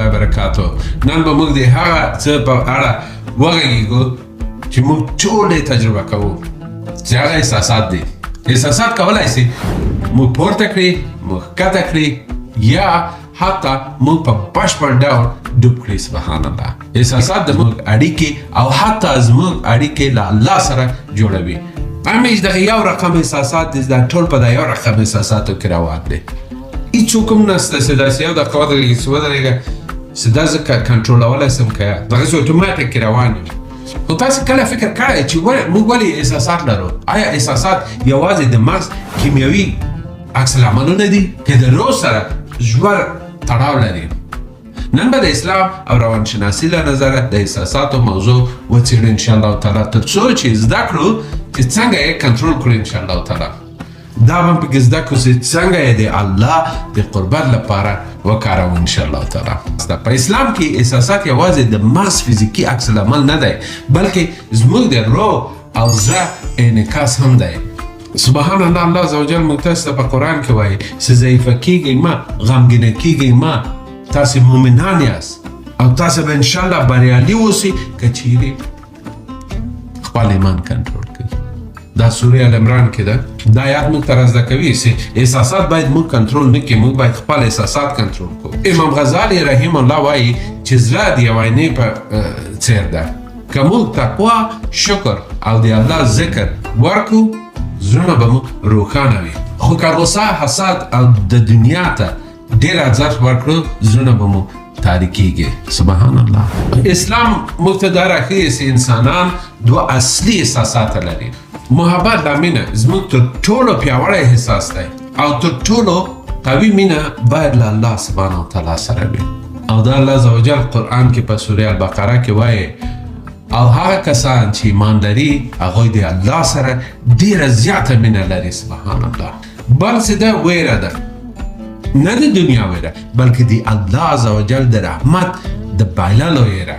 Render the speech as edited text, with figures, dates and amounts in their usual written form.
الله وبرکاتو. نن به موږ د هغه څه په اړه وغږیږو چې موږ ټول یې تجربه کوو چې هغه احساسات دي. احساسات کولی شي موږ پورته کړي، موږ ښکته کړي، یا حتی موږ په بشپړ ډول ډوب کړي. سبحان الله. احساسات د موږ اړیکې او حتی زموږ اړیکې له الله سره جوړوي. همیش دغه یو رقم احساسات دي، دا ټول په دا یو رقم احساساتو کې روان دي. هیڅوک هم نشته چې داسې یو دقیقه ودرېږي چې ودرېږه چې دا زه کنټرولولی شم که دغسې اتوماتیک کې روان وي. خو تاسې کله فکر کړی چې موږ ولې احساسات لرو؟ آیا احساسات یوازې د مغز کیمیاوي عکس العملونه دي که د روح سره ژور تړاو لري؟ نن به د اسلام او روانشناسي له نظره د احساساتو موضوع وڅېړو انشاءالله تعالی، تر څو چې زده کړو چې څنګه یې کنټرول کړو انشاءالله تعالی. دا به پکې زده کړو چې څنګه یې د الله د قربت لپاره وکاروو انشاءالله تعالی. په اسلام کې احساسات یوازې د مغز فزیکي عکس العمل نه دی، بلکې زموږ د روح او زړه انعکاس هم دی. سبحان الله. الله عزوجل موږ تاسو ته په قرآن کې وایي چې ضعیفه کیږئ مه، غمګینه کیږئ مه، تاسې مؤمنان یاست او تاسې به انشاءالله بریالي اوسئ که چیرې خپل ایمان کنټرول کړئ. دا سوره ال عمران کې ده. دا آیات موږ ته رازده کوي چې احساسات باید موږ کنټرول نه کړي، موږ باید خپل احساسات کنټرول کړو. امام غزالي رحم الله وایي چې زړه د یو عینې په څېر ده. که موږ تقوا، شکر او د الله ذکر ورکړو، زړونه به موږ روښانه وي. خو که غصه، حسد او د دنیا ته ډېر ارزښت ورکړو، زړونه به مو تاریکېږي. سبحان الله. اسلام موږ ته دا راښیي چې انسانان دوه اصلي احساسات لري. محبت او مینه زموږ تر ټولو پیاوړی احساس دی او تر ټولو قوي مینه باید له الله سبحانه وتعالی سره وي. او دا الله عزوجل قرآن کې په سوره البقره کې وایي او هغه کسان چې ایمان لري هغوی د الله سره ډېره زیاته مینه لري. سبحان الله. بل څه ده؟ ویره ده. نه د دنیا ویره، بلکې د الله عزوجل د رحمت د بایللو ویره.